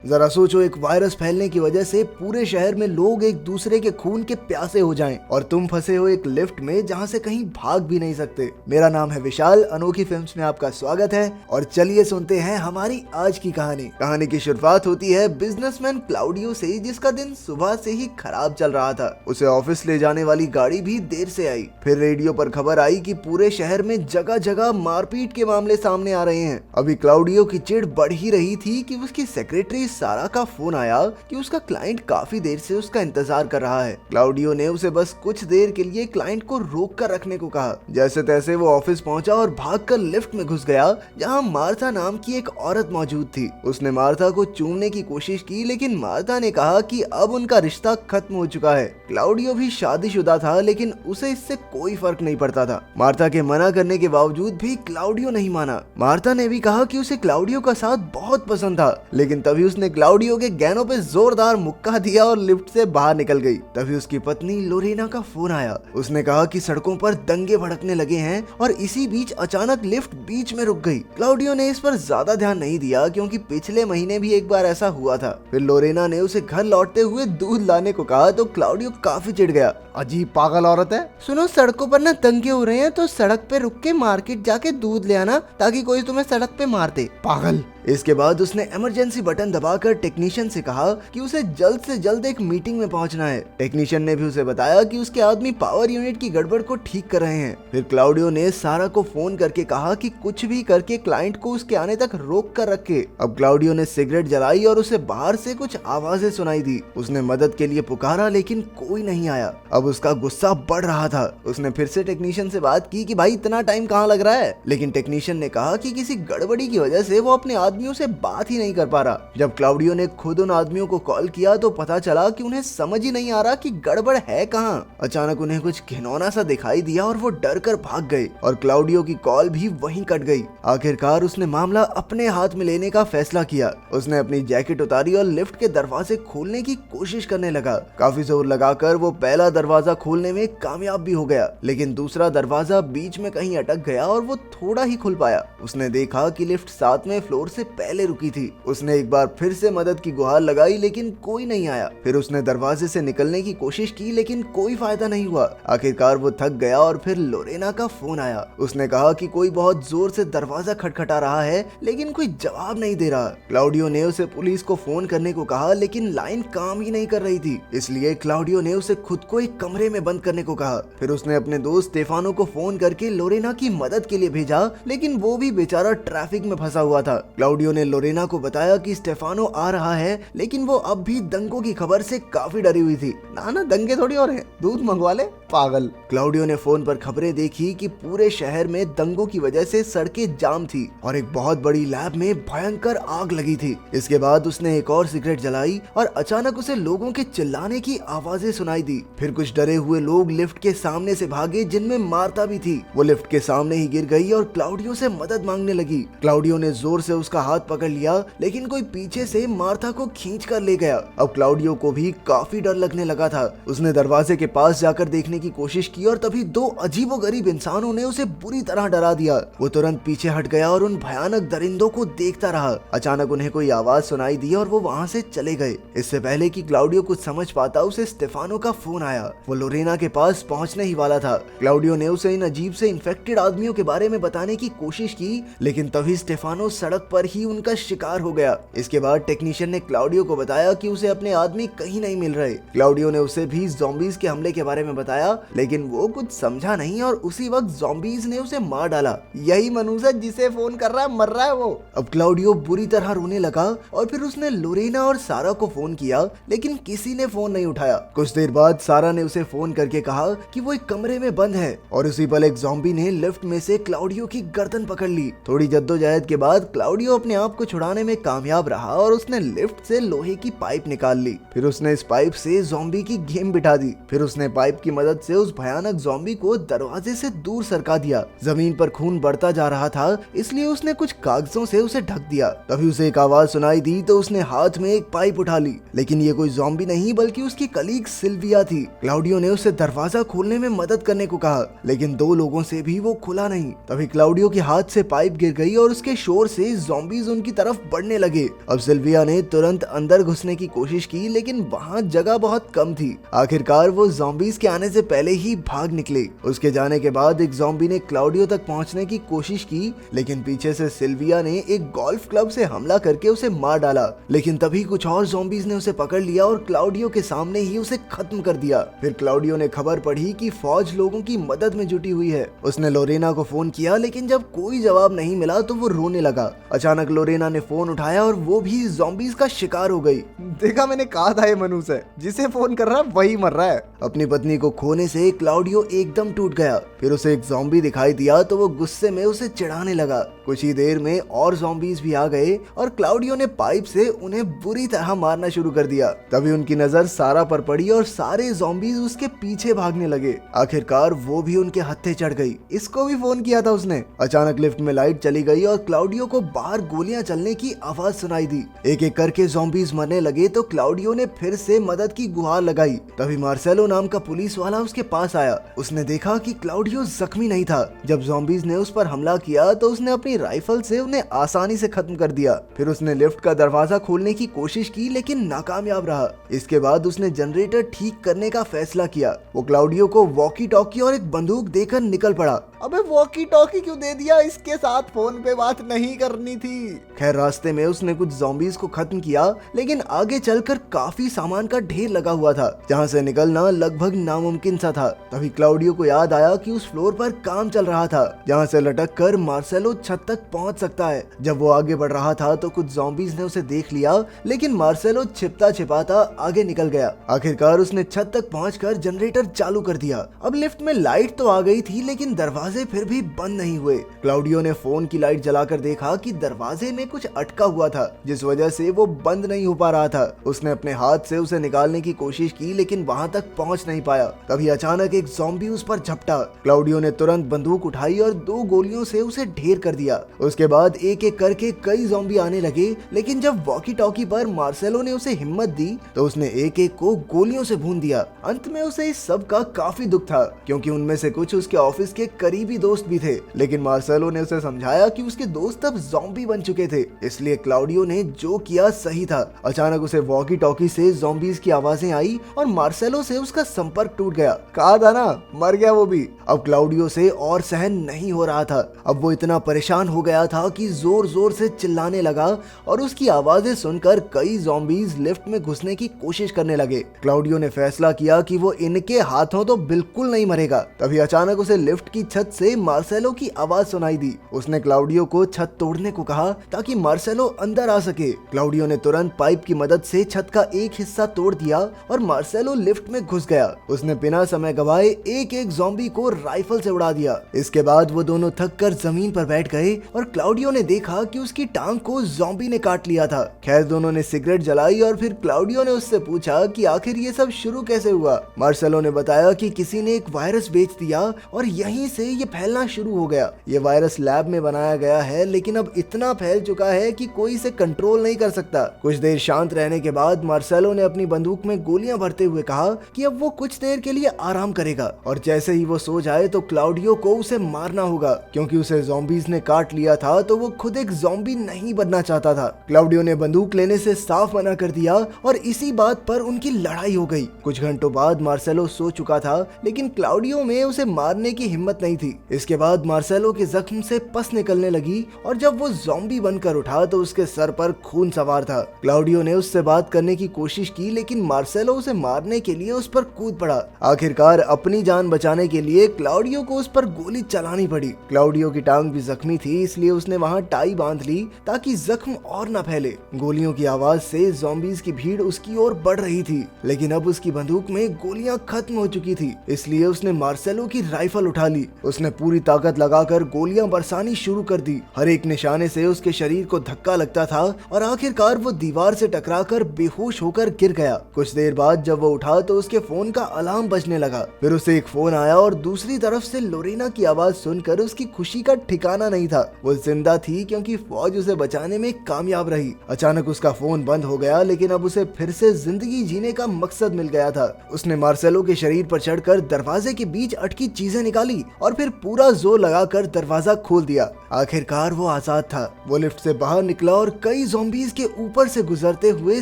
जरा सोचो, एक वायरस फैलने की वजह से पूरे शहर में लोग एक दूसरे के खून के प्यासे हो जाएं और तुम फंसे हो एक लिफ्ट में जहां से कहीं भाग भी नहीं सकते। मेरा नाम है विशाल, अनोखी फिल्म्स में आपका स्वागत है और चलिए सुनते हैं हमारी आज की कहानी की शुरुआत होती है बिजनेसमैन क्लाउडियो से, जिसका दिन सुबह से ही खराब चल रहा था। उसे ऑफिस ले जाने वाली गाड़ी भी देर से आई। फिर रेडियो पर खबर आई कि पूरे शहर में जगह जगह मारपीट के मामले सामने आ रहे हैं। अभी क्लाउडियो की चिढ़ बढ़ ही रही थी कि उसकी सेक्रेटरी सारा का फोन आया कि उसका क्लाइंट काफी देर से उसका इंतजार कर रहा है। क्लाउडियो ने उसे बस कुछ देर के लिए क्लाइंट को रोक कर रखने को कहा। जैसे तैसे वो ऑफिस पहुंचा और भागकर लिफ्ट में घुस गया, जहां मार्था नाम की एक औरत मौजूद थी। उसने मार्था को चूमने की कोशिश की, लेकिन मार्था ने कहा कि अब उनका रिश्ता खत्म हो चुका है। क्लाउडियो भी शादीशुदा था, लेकिन उसे इससे कोई फर्क नहीं पड़ता था। मार्था के मना करने के बावजूद भी क्लाउडियो नहीं माना। मार्था ने भी कहा कि उसे क्लाउडियो का साथ बहुत पसंद था, लेकिन तभी उसने क्लाउडियो के गहनों पे जोरदार मुक्का दिया और लिफ्ट से बाहर निकल गई। तभी उसकी पत्नी लोरेना का फोन आया। उसने कहा कि सड़कों पर दंगे भड़कने लगे हैं और इसी बीच अचानक लिफ्ट बीच में रुक गई। क्लाउडियो ने इस पर ज्यादा ध्यान नहीं दिया, क्योंकि पिछले महीने भी एक बार ऐसा हुआ था। फिर लोरेना ने उसे घर लौटते हुए दूध लाने को कहा तो क्लाउडियो काफी चिढ़ गया। अजीब पागल औरत है। सुनो, सड़कों पर ना दंगे हो रहे हैं तो सड़क पे रुक के मार्केट जाके दूध ले आना, ताकि कोई तुम्हें सड़क पे मार दे। पागल। इसके बाद उसने इमरजेंसी बटन दबाकर टेक्नीशियन से कहा कि उसे जल्द से जल्द एक मीटिंग में पहुंचना है। टेक्नीशियन ने भी उसे बताया कि उसके आदमी पावर यूनिट की गड़बड़ को ठीक कर रहे हैं। फिर क्लाउडियो ने सारा को फोन करके कहा कि कुछ भी करके क्लाइंट को उसके आने तक रोक कर रखे। अब क्लाउडियो ने सिगरेट जलाई और उसे बाहर से कुछ आवाजें सुनाई दी। उसने मदद के लिए पुकारा, लेकिन कोई नहीं आया। अब उसका गुस्सा बढ़ रहा था। उसने फिर से टेक्नीशियन से बात की कि भाई इतना टाइम कहाँ लग रहा है, लेकिन टेक्नीशियन ने कहा कि किसी गड़बड़ी की वजह से वो अपने आदमियों से बात ही नहीं कर पा रहा। जब क्लाउडियो ने खुद उन आदमियों को कॉल किया तो पता चला कि उन्हें समझ ही नहीं आ रहा कि गड़बड़ है कहाँ। अचानक उन्हें कुछ घिनौना सा दिखाई दिया और वो डर कर भाग गए और क्लाउडियो की कॉल भी वहीं कट गई। आखिरकार उसने मामला अपने हाथ में लेने का फैसला किया। उसने अपनी जैकेट उतारी और लिफ्ट के दरवाजे खोलने की कोशिश करने लगा। काफी जोर लगाकर वो पहला दरवाजा खोलने में कामयाब भी हो गया, लेकिन दूसरा दरवाजा बीच में कहीं अटक गया और वो थोड़ा ही खुल पाया। उसने देखा कि लिफ्ट 7वें फ्लोर से पहले रुकी थी। उसने एक बार फिर से मदद की गुहार लगाई, लेकिन कोई नहीं आया। फिर उसने दरवाजे से निकलने की कोशिश की, लेकिन कोई फायदा नहीं हुआ। आखिरकार वो थक गया और फिर लोरेना का फोन आया। उसने कहा कि कोई बहुत जोर से दरवाजा खटखटा रहा है, लेकिन कोई जवाब नहीं दे रहा। क्लाउडियो ने उसे पुलिस को फोन करने को कहा, लेकिन लाइन काम ही नहीं कर रही थी। इसलिए क्लाउडियो ने उसे खुद को एक कमरे में बंद करने को कहा। फिर उसने अपने दोस्त स्टेफानो को फोन करके लोरेना की मदद के लिए भेजा, लेकिन वो भी बेचारा ट्रैफिक में फंसा हुआ था। क्लाउडियो ने लोरेना को बताया कि स्टेफानो आ रहा है, लेकिन वो अब भी दंगों की खबर से काफी डरी हुई थी। ना दंगे थोड़ी और हैं, दूध मंगवा ले। पागल। क्लाउडियो ने फोन पर खबरें देखी कि पूरे शहर में दंगों की वजह से सड़कें जाम थी और एक बहुत बड़ी लैब में भयंकर आग लगी थी। इसके बाद उसने एक और सिगरेट जलाई और अचानक उसे लोगों के चिल्लाने की आवाजें सुनाई दी। फिर कुछ डरे हुए लोग लिफ्ट के सामने से भागे, जिनमें मार्था भी थी। वो लिफ्ट के सामने ही गिर गई और क्लाउडियो से मदद मांगने लगी। क्लाउडियो ने जोर से उसका हाथ पकड़ लिया, लेकिन कोई पीछे से मार्था को खींच कर ले गया। अब क्लाउडियो को भी काफी डर लगने लगा था। उसने दरवाजे के पास जाकर देखने की कोशिश की और तभी दो अजीबोगरीब इंसानों ने उसे बुरी तरह डरा दिया। वो तुरंत पीछे हट गया और उन भयानक दरिंदों को देखता रहा। अचानक उन्हें कोई आवाज सुनाई दी और वो वहां से चले गए। इससे पहले कि क्लाउडियो कुछ समझ पाता, उसे स्टेफानो का फोन आया। वो लोरेना के पास पहुंचने ही वाला था। क्लाउडियो ने उसे इन अजीब से इन्फेक्टेड आदमियों के बारे में बताने की कोशिश की, लेकिन तभी स्टेफानो सड़क पर ही उनका शिकार हो गया। इसके बाद टेक्नीशियन ने क्लाउडियो को बताया कि उसे अपने आदमी कहीं नहीं मिल रहे। क्लाउडियो ने उसे भी ज़ॉम्बीज के हमले के बारे में बताया, लेकिन वो कुछ समझा नहीं और उसी वक्त ज़ॉम्बीज ने उसे मार डाला। यही मनुष्य जिसे फोन कर रहा है मर रहा है वो। अब क्लाउडियो बुरी तरह रोने लगा और फिर उसने लोरेना और सारा को फोन किया, लेकिन किसी ने फोन नहीं उठाया। कुछ देर बाद सारा ने उसे फोन करके कहा कि वो एक कमरे में बंद है और उसी पल एक ज़ॉम्बी ने लिफ्ट में से क्लाउडियो की गर्दन पकड़ ली। थोड़ी जद्दोजहद के बाद क्लाउडियो अपने आप को छुड़ाने में कामयाब रहा और उसने लिफ्ट से लोहे की पाइप निकाल ली। फिर उसने इस पाइप से ज़ॉम्बी की गेम बिठा दी। फिर उसने पाइप की मदद मदद से उस भयानक ज़ॉम्बी को दरवाजे से दूर सरका दिया। जमीन पर खून बढ़ता जा रहा था, इसलिए उसने कुछ कागजों से उसे ढक दिया। तभी उसे एक आवाज सुनाई दी तो उसने हाथ में एक पाइप उठा ली, लेकिन ये कोई ज़ॉम्बी नहीं बल्कि उसकी कलीग सिल्विया थी। क्लाउडियो ने उसे दरवाजा खोलने में मदद करने को कहा, लेकिन 2 लोगों से भी वो खुला नहीं। तभी क्लाउडियो के हाथ से पाइप गिर गई और उसके शोर से ज़ॉम्बीज उनकी तरफ बढ़ने लगे। अब सिल्विया ने तुरंत अंदर घुसने की कोशिश की, लेकिन वहाँ जगह बहुत कम थी। आखिरकार वो ज़ॉम्बीज के आने से पहले ही भाग निकले। उसके जाने के बाद एक ज़ॉम्बी ने क्लाउडियो तक पहुंचने की कोशिश की, लेकिन पीछे से सिल्विया ने एक गोल्फ क्लब से हमला करके उसे मार डाला। लेकिन तभी कुछ और ज़ॉम्बीज ने उसे पकड़ लिया और क्लाउडियो के सामने ही उसे खत्म कर दिया। फिर क्लाउडियो ने खबर पढ़ी कि फौज लोगों की मदद में जुटी हुई है। उसने लोरेना को फोन किया, लेकिन जब कोई जवाब नहीं मिला तो वो रोने लगा। अचानक लोरेना ने फोन उठाया और वो भी ज़ॉम्बीज का शिकार हो गई। देखा, मैंने कहा था ये मनुष्य है, जिसे फोन कर रहा है वही मर रहा है। अपनी पत्नी को खोने से क्लाउडियो एकदम टूट गया। फिर उसे एक ज़ॉम्बी दिखाई दिया तो वो गुस्से में उसे चिढ़ाने लगा। कुछ ही देर में और ज़ॉम्बीज भी आ गए और क्लाउडियो ने पाइप से उन्हें बुरी तरह मारना शुरू कर दिया। तभी उनकी नजर सारा पर पड़ी और सारे ज़ॉम्बीज उसके पीछे भागने लगे। आखिरकार वो भी उनके हत्थे चढ़ गई। इसको भी फोन किया था उसने। अचानक लिफ्ट में लाइट चली गई और क्लाउडियो को बाहर गोलियां चलने की आवाज सुनाई दी। एक एक करके ज़ॉम्बीज मरने लगे तो क्लाउडियो ने फिर से मदद की गुहार लगाई। तभी मार्सेलो नाम का पुलिस वाला उसके पास आया। उसने देखा कि क्लाउडियो जख्मी नहीं था। जब ज़ॉम्बीज ने उस पर हमला किया तो उसने अपनी राइफल से उन्हें आसानी से खत्म कर दिया। फिर उसने लिफ्ट का दरवाजा खोलने की कोशिश की, लेकिन नाकामयाब रहा। इसके बाद उसने जनरेटर ठीक करने का फैसला किया। वो क्लाउडियो को वॉकी टॉकी और एक बंदूक देकर निकल पड़ा। अबे वॉकी टॉकी क्यों दे दिया? इसके साथ फोन पे बात नहीं करनी थी। खैर, रास्ते में उसने कुछ ज़ॉम्बीज को खत्म किया, लेकिन आगे चलकर काफी सामान का ढेर लगा हुआ था, जहाँ से निकलना लगभग नामुमकिन सा था। तभी क्लाउडियो को याद आया कि उस फ्लोर पर काम चल रहा था, जहाँ से लटक कर मार्सेलो छत तक पहुँच सकता है। जब वो आगे बढ़ रहा था तो कुछ ज़ॉम्बीज ने उसे देख लिया, लेकिन मार्सेलो छिपता छिपाता आगे निकल गया। आखिरकार उसने छत तक पहुंचकर जनरेटर चालू कर दिया। अब लिफ्ट में लाइट तो आ गई थी, लेकिन दरवाजे फिर भी बंद नहीं हुए। क्लाउडियो ने फोन की लाइट जलाकर देखा कि दरवाजे में कुछ अटका हुआ था, जिस वजह से वो बंद नहीं हो पा रहा था। उसने अपने हाथ से उसे निकालने की कोशिश की, लेकिन वहां तक पहुंच नहीं पाया। तभी अचानक एक ज़ॉम्बी उस पर झपटा। क्लाउडियो ने तुरंत बंदूक उठाई और 2 गोलियों से उसे ढेर कर दिया। उसके बाद एक एक करके कई ज़ॉम्बी आने लगे, लेकिन जब वॉकी टॉकी पर मार्सेलो ने उसे हिम्मत दी तो उसने एक एक को गोलियों से भून दिया। अंत में उसे इस सब का काफी दुख था, क्योंकि उनमें से कुछ उसके ऑफिस के करीबी दोस्त भी थे। लेकिन मार्सेलो ने उसे समझाया कि उसके दोस्त अब ज़ॉम्बी बन चुके थे, इसलिए क्लाउडियो ने जो किया सही था। अचानक उसे वॉकी टॉकी से ज़ॉम्बीज की आवाजें आई और मार्सेलो से उसका संपर्क टूट गया। कहा था ना, मर गया वो भी। अब क्लाउडियो से और सहन नहीं हो रहा था। अब वो इतना परेशान हो गया था कि जोर जोर से चिल्लाने लगा और उसकी आवाजें सुनकर कई ज़ॉम्बीज लिफ्ट में घुसने की कोशिश करने लगे। क्लाउडियो ने फैसला किया कि वो इनके हाथों तो बिल्कुल नहीं मरेगा। तभी अचानक उसे लिफ्ट की छत से मार्सेलो की आवाज सुनाई दी। उसने क्लाउडियो को छत तोड़ने को कहा ताकि मार्सेलो अंदर आ सके। क्लाउडियो ने तुरंत पाइप की मदद से छत का एक हिस्सा तोड़ दिया और मार्सेलो लिफ्ट में घुस गया। उसने बिना समय गवाए एक एक ज़ॉम्बी को राइफल से उड़ा दिया। इसके बाद वो दोनों थक कर जमीन पर बैठ गए और क्लाउडियो ने देखा कि उसकी टांग को ज़ॉम्बी ने काट लिया था। खैर, दोनों ने सिगरेट जलाई और फिर क्लाउडियो ने उससे पूछा कि आखिर ये सब शुरू कैसे हुआ। मार्सेलो ने बताया कि किसी ने एक वायरस बेच दिया और यहीं से ये फैलना शुरू हो गया। ये वायरस लैब में बनाया गया है, लेकिन अब इतना फैल चुका है कि कोई इसे कंट्रोल नहीं कर सकता। कुछ देर शांत रहने के बाद मार्सेलो ने अपनी बंदूक में गोलियां भरते हुए कहा कि अब वो कुछ देर के लिए आराम करेगा और जैसे ही वो सो जाए तो क्लाउडियो को उसे मारना होगा, क्योंकि उसे ज़ॉम्बीज ने काट लिया था तो वो खुद एक ज़ॉम्बी नहीं बनना चाहता था। क्लाउडियो ने बंदूक लेने से साफ मना कर दिया और इसी बात पर उनकी लड़ाई हो गई। कुछ घंटों बाद मार्सेलो सो चुका था, लेकिन क्लाउडियो में उसे मारने की हिम्मत नहीं थी। इसके बाद मार्सेलो के जख्म से पस निकलने लगी और जब वो ज़ॉम्बी बनकर उठा तो उसके सर पर खून सवार था। क्लाउडियो ने उससे बात करने की कोशिश की, लेकिन मार्सेलो उसे मारने के लिए उस पर कूद पड़ा। आखिरकार अपनी जान बचाने के लिए क्लाउडियो को उस पर गोली चलानी पड़ी। क्लाउडियो की टांग भी जख्मी थी, इसलिए उसने वहां टाई बांध ली ताकि जख्म और न फैले। गोलियों की आवाज से ज़ॉम्बीज की भीड़ उसकी ओर बढ़ रही थी, लेकिन अब उसकी बंदूक में गोलियां खत्म हो चुकी थी, इसलिए उसने मार्सेलो की राइफल उठा ली। उसने उसने पूरी ताकत लगाकर गोलियां बरसानी शुरू कर दी। हर एक निशाने से उसके शरीर को धक्का लगता था और आखिरकार वो दीवार से टकराकर बेहोश होकर गिर गया। कुछ देर बाद जब वो उठा तो उसके फोन का अलार्म बजने लगा। फिर उसे एक फोन आया और दूसरी तरफ से लोरेना की आवाज सुनकर उसकी खुशी का ठिकाना नहीं था। वो जिंदा थी क्योंकि फौज उसे बचाने में कामयाब रही। अचानक उसका फोन बंद हो गया, लेकिन अब उसे फिर से जिंदगी जीने का मकसद मिल गया था। उसने मार्सेलो के शरीर पर चढ़कर दरवाजे के बीच अटकी चीजें निकाली और फिर पूरा जोर लगाकर दरवाजा खोल दिया। आखिरकार वो आजाद था। वो लिफ्ट से बाहर निकला और कई ज़ॉम्बीज़ के ऊपर से गुजरते हुए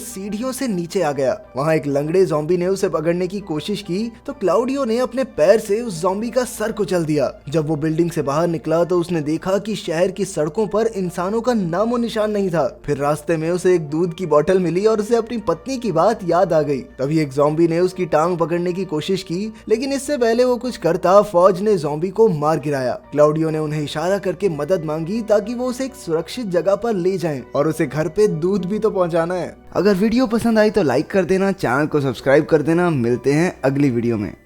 सीढ़ियों से नीचे आ गया। वहाँ एक लंगड़े ज़ॉम्बी ने उसे पकड़ने की कोशिश की तो क्लाउडियो ने अपने पैर से उस ज़ॉम्बी का सर कुचल दिया। जब वो बिल्डिंग से बाहर निकला तो उसने देखा कि शहर की सड़कों पर इंसानों का नामो निशान नहीं था। फिर रास्ते में उसे एक दूध की बोतल मिली और उसे अपनी पत्नी की बात याद आ गई। तभी एक ज़ॉम्बी ने उसकी टांग पकड़ने की कोशिश की, लेकिन इससे पहले वो कुछ करता फौज ने ज़ॉम्बी को मार गिराया। क्लाउडियो ने उन्हें इशारा करके मदद मांगी ताकि वो उसे एक सुरक्षित जगह पर ले जाएं और उसे घर पे दूध भी तो पहुंचाना है। अगर वीडियो पसंद आई तो लाइक कर देना, चैनल को सब्सक्राइब कर देना। मिलते हैं अगली वीडियो में।